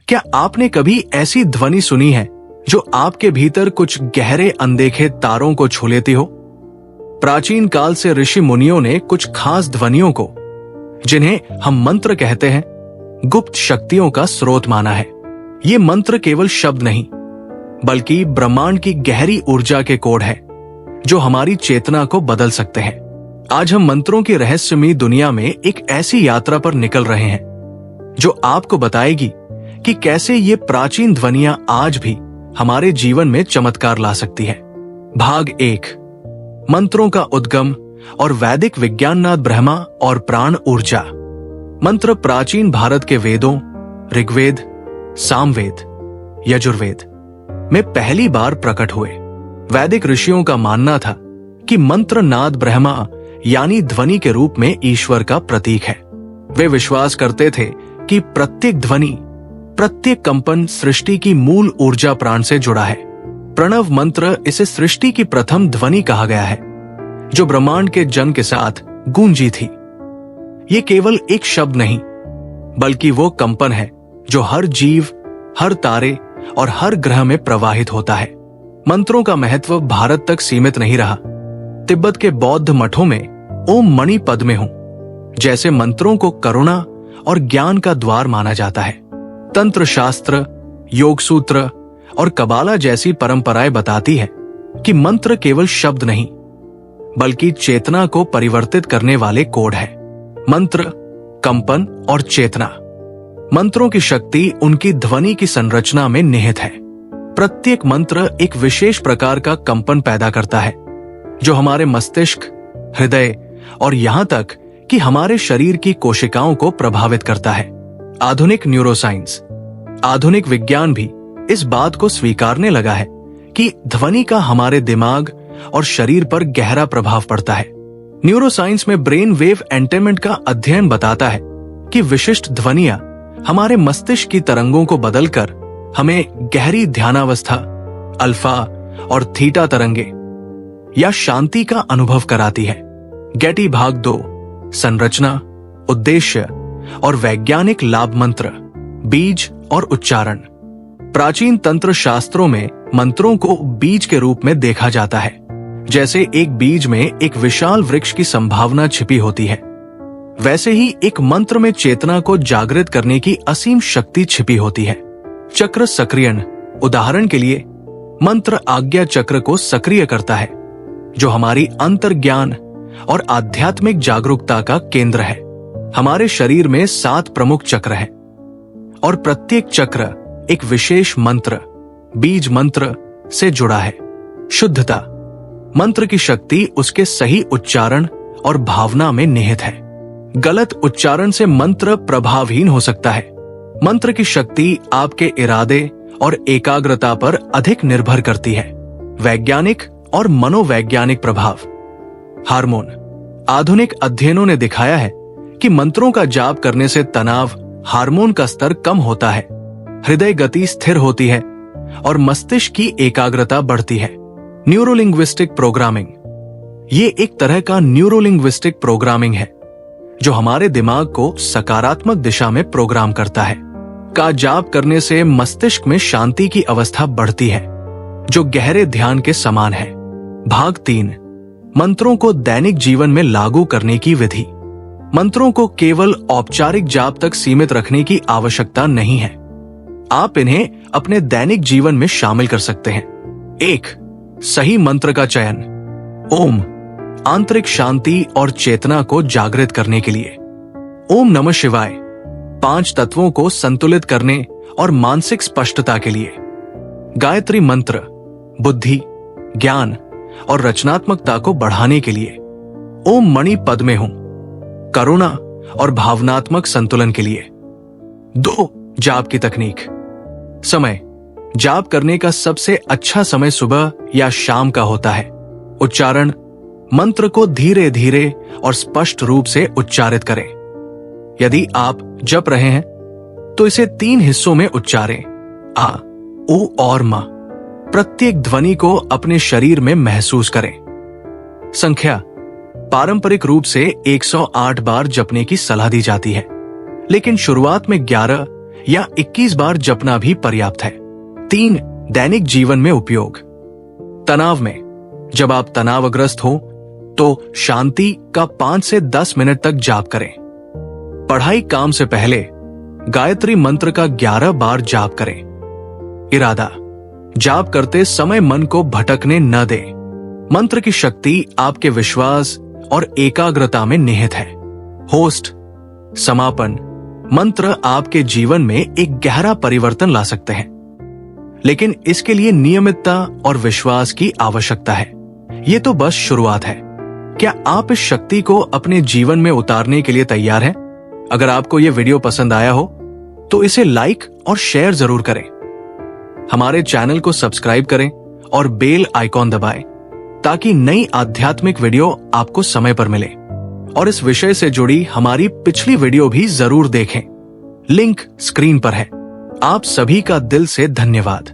क्या आपने कभी ऐसी ध्वनि सुनी है जो आपके भीतर कुछ गहरे अनदेखे तारों को छू लेती हो? प्राचीन काल से ऋषि मुनियों ने कुछ खास ध्वनियों को, जिन्हें हम मंत्र कहते हैं, गुप्त शक्तियों का स्रोत माना है। ये मंत्र केवल शब्द नहीं, बल्कि ब्रह्मांड की गहरी ऊर्जा के कोड है जो हमारी चेतना को बदल सकते हैं। आज हम मंत्रों की रहस्यमयी दुनिया में एक ऐसी यात्रा पर निकल रहे हैं जो आपको बताएगी कि कैसे ये प्राचीन ध्वनियां आज भी हमारे जीवन में चमत्कार ला सकती है। भाग 1, मंत्रों का उद्गम और वैदिक विज्ञाननाद ब्रह्मा और प्राण ऊर्जा। मंत्र प्राचीन भारत के वेदों, ऋग्वेद, सामवेद, यजुर्वेद में पहली बार प्रकट हुए। वैदिक ऋषियों का मानना था कि मंत्र नाद ब्रह्मा यानी ध्वनि के रूप में ईश्वर का प्रतीक है। वे विश्वास करते थे कि प्रत्येक ध्वनि, प्रत्येक कंपन सृष्टि की मूल ऊर्जा प्राण से जुड़ा है। प्रणव मंत्र, इसे सृष्टि की प्रथम ध्वनि कहा गया है जो ब्रह्मांड के जन्म के साथ गूंजी थी। ये केवल एक शब्द नहीं, बल्कि वो कंपन है जो हर जीव, हर तारे और हर ग्रह में प्रवाहित होता है। मंत्रों का महत्व भारत तक सीमित नहीं रहा। तिब्बत के बौद्ध मठों में ओम मणि पद्मे हूं जैसे मंत्रों को करुणा और ज्ञान का द्वार माना जाता है। तंत्र शास्त्र, योग सूत्र और कबाला जैसी परंपराएं बताती है कि मंत्र केवल शब्द नहीं, बल्कि चेतना को परिवर्तित करने वाले कोड है। मंत्र, कंपन और चेतना। मंत्रों की शक्ति उनकी ध्वनि की संरचना में निहित है। प्रत्येक मंत्र एक विशेष प्रकार का कंपन पैदा करता है जो हमारे मस्तिष्क, हृदय और यहां तक कि हमारे शरीर की कोशिकाओं को प्रभावित करता है। आधुनिक न्यूरोसाइंस, आधुनिक विज्ञान भी इस बात को स्वीकारने लगा है कि ध्वनि का हमारे दिमाग और शरीर पर गहरा प्रभाव पड़ता है। न्यूरोसाइंस में ब्रेन वेव एंटेनमेंट का अध्ययन बताता है कि विशिष्ट ध्वनियां हमारे मस्तिष्क की तरंगों को बदलकर हमें गहरी ध्यानावस्था, अल्फा और थीटा तरंगे या शांति का अनुभव कराती है। गेटी भाग 2, संरचना, उद्देश्य और वैज्ञानिक लाभ। मंत्र, बीज और उच्चारण। प्राचीन तंत्र शास्त्रों में मंत्रों को बीज के रूप में देखा जाता है। जैसे एक बीज में एक विशाल वृक्ष की संभावना छिपी होती है, वैसे ही एक मंत्र में चेतना को जागृत करने की असीम शक्ति छिपी होती है। चक्र सक्रियण, उदाहरण के लिए मंत्र आज्ञा चक्र को सक्रिय करता है जो हमारी अंतर्ज्ञान और आध्यात्मिक जागरूकता का केंद्र है। हमारे शरीर में 7 प्रमुख चक्र हैं और प्रत्येक चक्र एक विशेष मंत्र, बीज मंत्र से जुड़ा है। शुद्धता, मंत्र की शक्ति उसके सही उच्चारण और भावना में निहित है। गलत उच्चारण से मंत्र प्रभावहीन हो सकता है। मंत्र की शक्ति आपके इरादे और एकाग्रता पर अधिक निर्भर करती है। वैज्ञानिक और मनोवैज्ञानिक प्रभाव। हार्मोन, आधुनिक अध्ययनों ने दिखाया है कि मंत्रों का जाप करने से तनाव हार्मोन का स्तर कम होता है, हृदय गति स्थिर होती है और मस्तिष्क की एकाग्रता बढ़ती है। न्यूरोलिंग्विस्टिक प्रोग्रामिंग, ये एक तरह का न्यूरोलिंग्विस्टिक प्रोग्रामिंग है जो हमारे दिमाग को सकारात्मक दिशा में प्रोग्राम करता है। का जाप करने से मस्तिष्क में शांति की अवस्था बढ़ती है जो गहरे ध्यान के समान है। भाग 3, मंत्रों को दैनिक जीवन में लागू करने की विधि। मंत्रों को केवल औपचारिक जाप तक सीमित रखने की आवश्यकता नहीं है। आप इन्हें अपने दैनिक जीवन में शामिल कर सकते हैं। 1, सही मंत्र का चयन। ओम, आंतरिक शांति और चेतना को जागृत करने के लिए। ओम नमः शिवाय, 5 तत्वों को संतुलित करने और मानसिक स्पष्टता के लिए। गायत्री मंत्र, बुद्धि, ज्ञान और रचनात्मकता को बढ़ाने के लिए। ओम मणि पद्मे हूं, करुणा और भावनात्मक संतुलन के लिए। 2, जाप की तकनीक। समय, जाप करने का सबसे अच्छा समय सुबह या शाम का होता है। उच्चारण, मंत्र को धीरे धीरे और स्पष्ट रूप से उच्चारित करें। यदि आप जप रहे हैं तो इसे 3 हिस्सों में उच्चारें, आ, उ और म। प्रत्येक ध्वनि को अपने शरीर में महसूस करें। संख्या, पारंपरिक रूप से 108 बार जपने की सलाह दी जाती है, लेकिन शुरुआत में 11 या 21 बार जपना भी पर्याप्त है। 3. दैनिक जीवन में उपयोग। तनाव में, जब आप तनावग्रस्त हो तो शांति का 5 से 10 मिनट तक जाप करें। पढ़ाई काम से पहले गायत्री मंत्र का 11 बार जाप करें। इरादा, जाप करते समय मन को भटकने न दें। मंत्र की शक्ति आपके विश्वास और एकाग्रता में निहित है। होस्ट, समापन। मंत्र आपके जीवन में एक गहरा परिवर्तन ला सकते हैं, लेकिन इसके लिए नियमितता और विश्वास की आवश्यकता है। ये तो बस शुरुआत है। क्या आप इस शक्ति को अपने जीवन में उतारने के लिए तैयार हैं? अगर आपको ये वीडियो पसंद आया हो तो इसे लाइक और शेयर जरूर करें। हमारे चैनल को सब्सक्राइब करें और बेल आइकॉन दबाएं ताकि नई आध्यात्मिक वीडियो आपको समय पर मिले। और इस विषय से जुड़ी हमारी पिछली वीडियो भी जरूर देखें। लिंक स्क्रीन पर है। आप सभी का दिल से धन्यवाद।